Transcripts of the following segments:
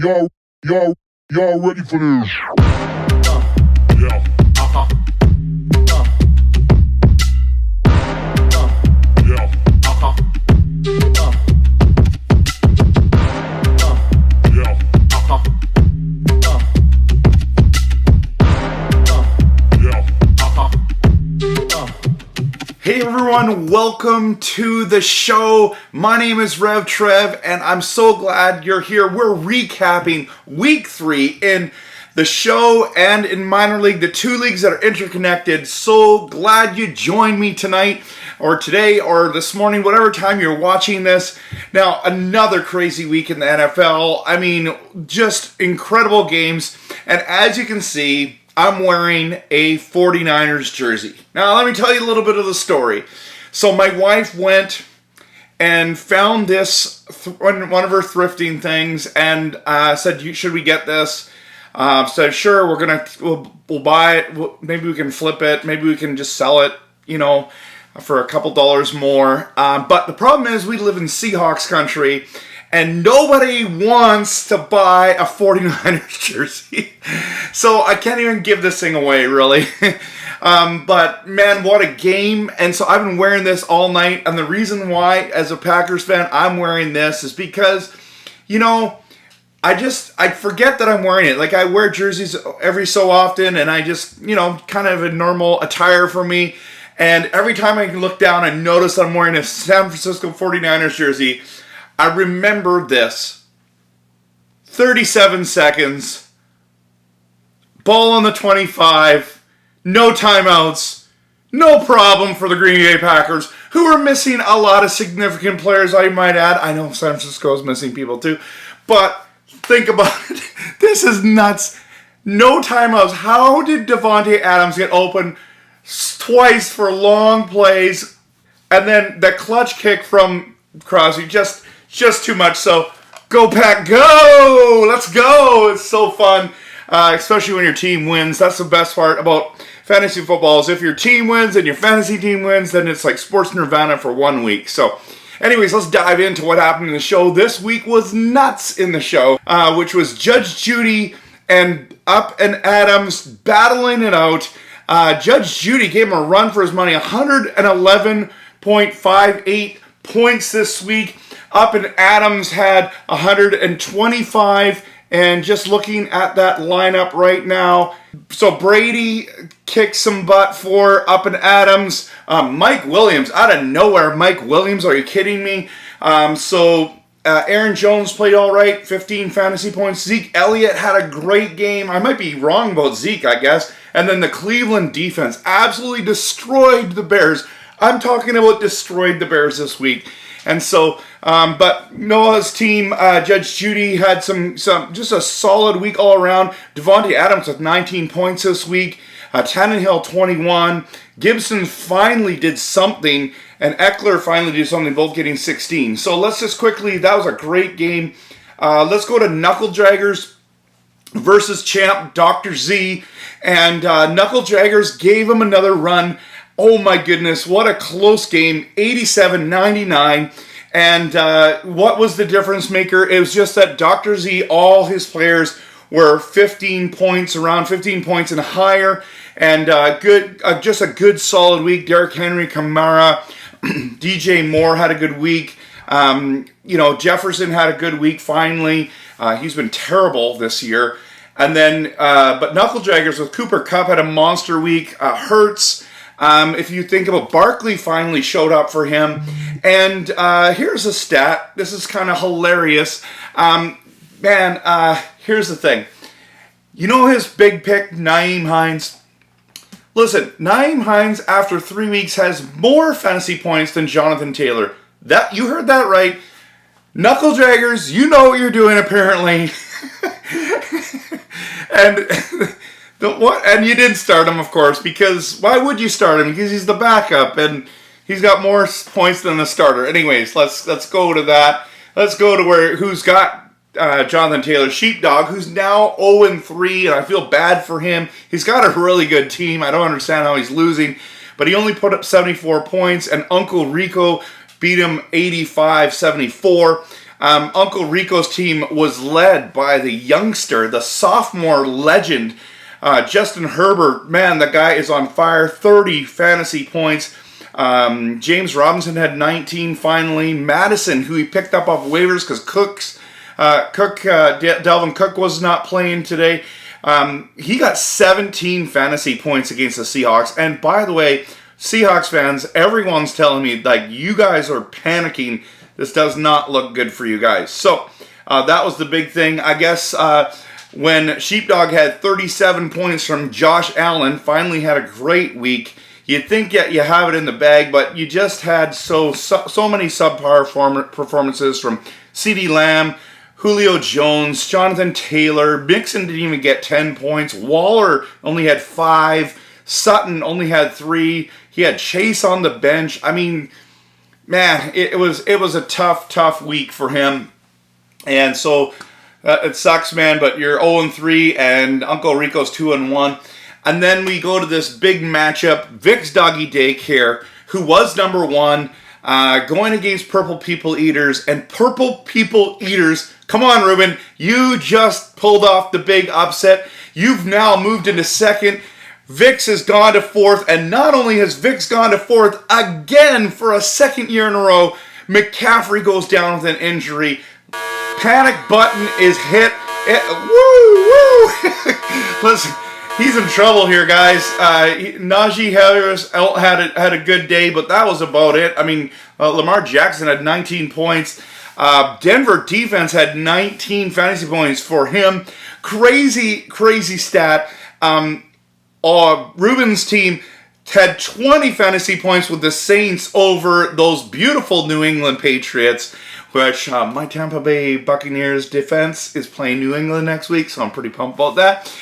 Y'all, y'all, y'all ready for this? Yeah. Yeah. Yeah. Hey everyone, welcome to the show. My name is Rev Trev, and I'm so glad you're here. We're recapping week 3 in the show and in minor league, the two leagues that are interconnected. So glad you joined me tonight, or today, or this morning, whatever time you're watching this. Now, another crazy week in the NFL. I mean, just incredible games. And as you can see, I'm wearing a 49ers jersey. Now, let me tell you a little bit of the story. So my wife went and found this, one of her thrifting things, and said, should we get this? Said, sure, we'll buy it. Maybe we can flip it. Maybe we can just sell it, for a couple dollars more. But the problem is we live in Seahawks country, and nobody wants to buy a 49ers jersey. So I can't even give this thing away, really. But man, what a game. And so I've been wearing this all night. And the reason why, as a Packers fan, I'm wearing this is because, I forget that I'm wearing it. Like, I wear jerseys every so often, and I just, kind of a normal attire for me. And every time I look down and notice I'm wearing a San Francisco 49ers jersey, I remember this. 37 seconds. Ball on the 25. No timeouts. No problem for the Green Bay Packers, who are missing a lot of significant players, I might add. I know San Francisco is missing people too. But think about it. This is nuts. No timeouts. How did Davante Adams get open twice for long plays? And then the clutch kick from Crosby, just too much. So go Pack, go! Let's go! It's so fun, especially when your team wins. That's the best part about fantasy football, is if your team wins and your fantasy team wins, then it's like sports nirvana for 1 week. So anyways, let's dive into what happened in the show. This week was nuts in the show, which was Judge Judy and Adams battling it out. Judge Judy gave him a run for his money, 111.58 points this week. Adams had 125, and just looking at that lineup right now, so Brady kicked some butt for Adams. Mike Williams, out of nowhere, Mike Williams, are you kidding me? Aaron Jones played all right, 15 fantasy points. Zeke Elliott had a great game. I might be wrong about Zeke, I guess. And then the Cleveland defense absolutely destroyed the Bears. I'm talking about destroyed the Bears this week. And so, but Noah's team, Judge Judy, had some just a solid week all around. Davante Adams with 19 points this week. Tannehill 21. Gibson finally did something, and Eckler finally did something, both getting 16. So let's just quickly, that was a great game. Let's go to Knuckle Draggers versus champ Dr. Z. And Knuckle Draggers gave him another run. Oh my goodness, what a close game, 87-99. And what was the difference maker? It was just that Dr. Z, all his players were 15 points, around 15 points and higher. And just a good solid week. Derrick Henry, Kamara, DJ Moore had a good week. Jefferson had a good week finally. He's been terrible this year. And then, but Knuckle Draggers with Cooper Kupp had a monster week. Hurts. If you think about Barkley finally showed up for him. And here's a stat. This is kind of hilarious. Here's the thing. You know his big pick, Nyheim Hines? Listen, Nyheim Hines, after 3 weeks, has more fantasy points than Jonathan Taylor. That you heard that right. Knuckle Draggers, you know what you're doing, apparently. And you did start him, of course, because why would you start him? Because he's the backup, and he's got more points than the starter. Anyways, let's go to that. Let's go to who's got Jonathan Taylor, Sheepdog, who's now 0-3, and I feel bad for him. He's got a really good team. I don't understand how he's losing, but he only put up 74 points, and Uncle Rico beat him 85-74. Uncle Rico's team was led by the youngster, the sophomore legend, Justin Herbert. Man, the guy is on fire. 30 fantasy points. James Robinson had 19 finally. Madison, who he picked up off waivers because Dalvin Cook was not playing today. He got 17 fantasy points against the Seahawks. And by the way, Seahawks fans, everyone's telling me, like, you guys are panicking. This does not look good for you guys. So that was the big thing. I guess when Sheepdog had 37 points from Josh Allen, finally had a great week. You'd think you have it in the bag, but you just had so many subpar performances from CeeDee Lamb, Julio Jones, Jonathan Taylor. Mixon didn't even get 10 points. Waller only had 5. Sutton only had 3. He had Chase on the bench. I mean, man, it was a tough week for him. And so it sucks, man, but you're 0-3 and Uncle Rico's 2-1. And then we go to this big matchup, Vic's Doggy Daycare, who was number 1, going against Purple People Eaters. And Purple People Eaters, come on, Ruben, you just pulled off the big upset. You've now moved into second. Vic's has gone to 4th, and not only has Vic's gone to 4th again for a second year in a row, McCaffrey goes down with an injury. Panic button is hit. Woo! Listen. He's in trouble here, guys. Najee Harris had a good day, but that was about it. I mean, Lamar Jackson had 19 points. Denver defense had 19 fantasy points for him. Crazy stat. Ruben's team had 20 fantasy points with the Saints over those beautiful New England Patriots, which my Tampa Bay Buccaneers defense is playing New England next week, so I'm pretty pumped about that.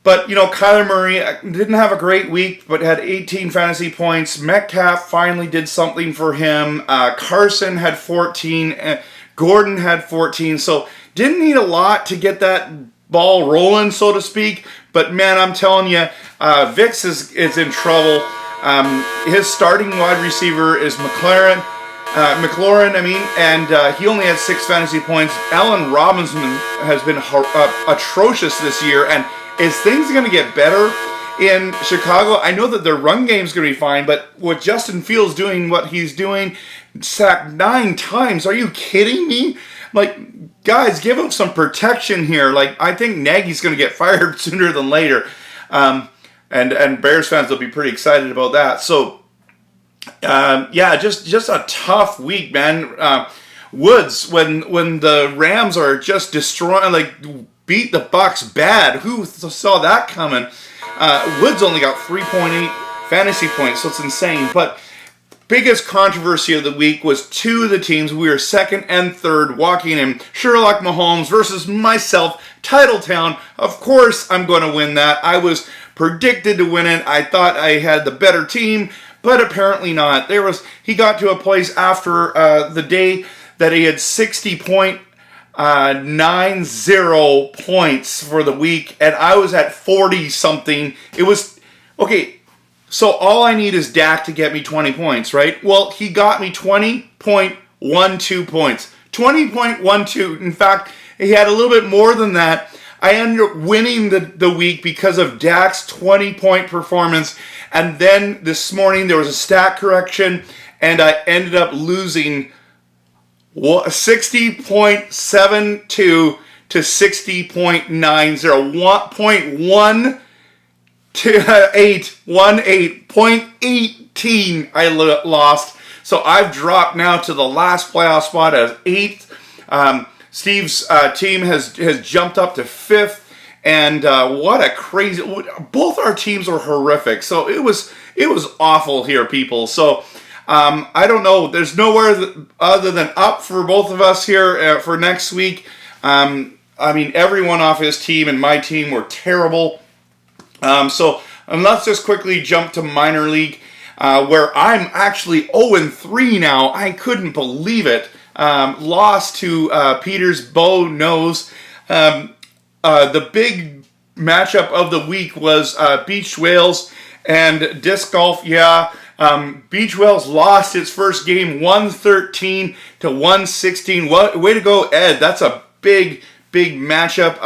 But, Kyler Murray didn't have a great week, but had 18 fantasy points. Metcalf finally did something for him. Carson had 14. Gordon had 14. So, didn't need a lot to get that ball rolling, so to speak. But, man, I'm telling you, Vix is in trouble. His starting wide receiver is McLaurin, and he only had 6 fantasy points. Allen Robinson has been atrocious this year, and is things going to get better in Chicago? I know that their run game is going to be fine, but with Justin Fields doing what he's doing, sacked 9 times, are you kidding me? Like, guys, give him some protection here. Like, I think Nagy's going to get fired sooner than later. And Bears fans will be pretty excited about that. So, just a tough week, man. Woods, when the Rams are just destroying, beat the Bucks bad. Who saw that coming? Woods only got 3.8 fantasy points, so it's insane. But biggest controversy of the week was 2 of the teams. We were 2nd and 3rd, walking in Sherlock Mahomes versus myself, Titletown. Of course, I'm going to win that. I was predicted to win it. I thought I had the better team, but apparently not. He got to a place after the day that he had 60.90 points for the week, and I was at 40 something. It was okay. So all I need is Dak to get me 20 points, right? Well, he got me 20.12 points. 20.12. In fact, he had a little bit more than that. I ended up winning the week because of Dak's 20-point performance. And then this morning there was a stat correction, and I ended up losing 60.72 to 60.90. 0.18 I lost. So I've dropped now to the last playoff spot as 8th. Steve's team has jumped up to 5th. And what a crazy... Both our teams were horrific. So it was awful here, people. So I don't know. There's nowhere other than up for both of us here for next week. I mean, everyone off his team and my team were terrible. And let's just quickly jump to minor league, where I'm actually 0-3 now. I couldn't believe it. Lost to Peter's Bow Nose. The big matchup of the week was beach whales and disc golf. Yeah, Beach Whales lost its first game 113 to 116. Way to go, Ed. That's a big matchup.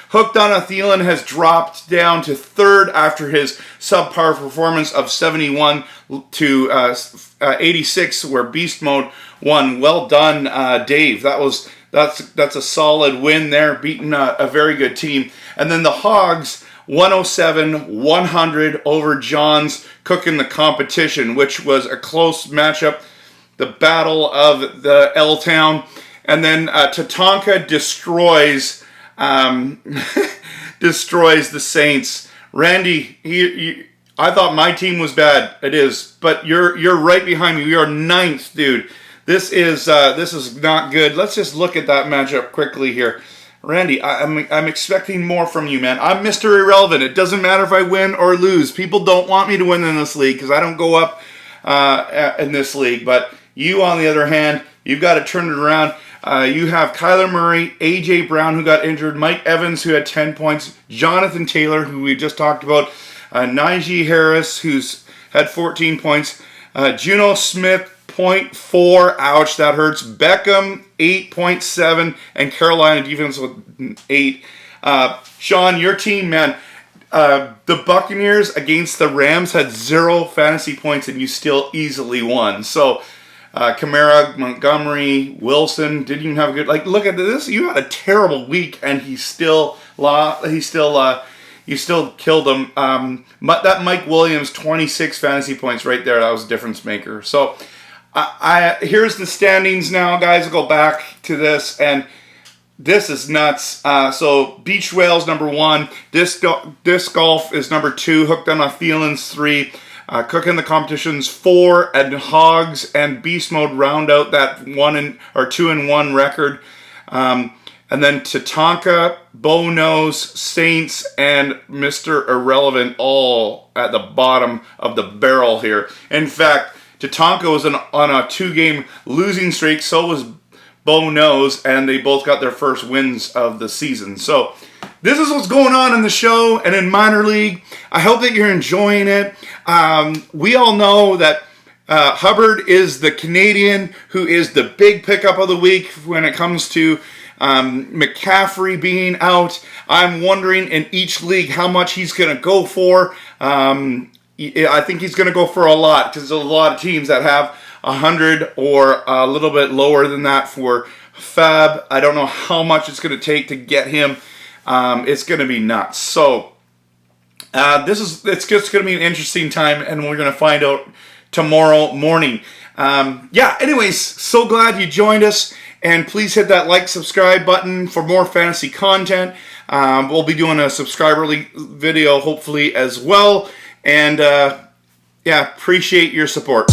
Hooked on a Thielen has dropped down to third after his subpar performance of 71 to 86, where Beast Mode won. Well done, Dave. That's a solid win there, beating a very good team. And then the Hogs 107-100 over John's, cooking the competition, which was a close matchup. The Battle of the L-Town. And then Tatanka destroys the Saints. Randy, I thought my team was bad. It is, but you're right behind me. We are ninth, dude. This is not good. Let's just look at that matchup quickly here. Randy, I'm expecting more from you, man. I'm Mr. Irrelevant. It doesn't matter if I win or lose. People don't want me to win in this league because I don't go up in this league. But you, on the other hand, you've got to turn it around. You have Kyler Murray, A.J. Brown, who got injured, Mike Evans, who had 10 points, Jonathan Taylor, who we just talked about, Najee Harris, who's had 14 points, Juno Smith, 0.4, ouch, that hurts, Beckham, 8.7, and Carolina defense with 8. Sean, your team, man, the Buccaneers against the Rams had 0 fantasy points, and you still easily won. So, Kamara, Montgomery, Wilson didn't even have a good, look at this. You had a terrible week, and you still killed him. That Mike Williams, 26 fantasy points right there. That was a difference maker. So, here's the standings now, guys. I'll go back to this, and this is nuts. So, Beach Whales, number 1. Disc Golf is number 2. Hooked on a Thielen's 3. Cooking the competitions 4, and Hogs and Beast Mode round out that 2-1 record. And then Tatanka, Bo Nose, Saints, and Mr. Irrelevant all at the bottom of the barrel here. In fact, Tatanka was on a 2-game losing streak, so was Bo Nose, and they both got their first wins of the season. So, this is what's going on in the show and in minor league. I hope that you're enjoying it. We all know that Hubbard is the Canadian who is the big pickup of the week when it comes to McCaffrey being out. I'm wondering in each league how much he's going to go for. I think he's going to go for a lot because there's a lot of teams that have 100 or a little bit lower than that for Fab. I don't know how much it's going to take to get him. It's going to be nuts. So, it's just going to be an interesting time, and we're going to find out tomorrow morning. Anyways, so glad you joined us, and please hit that like, subscribe button for more fantasy content. We'll be doing a subscriber video hopefully as well, and appreciate your support.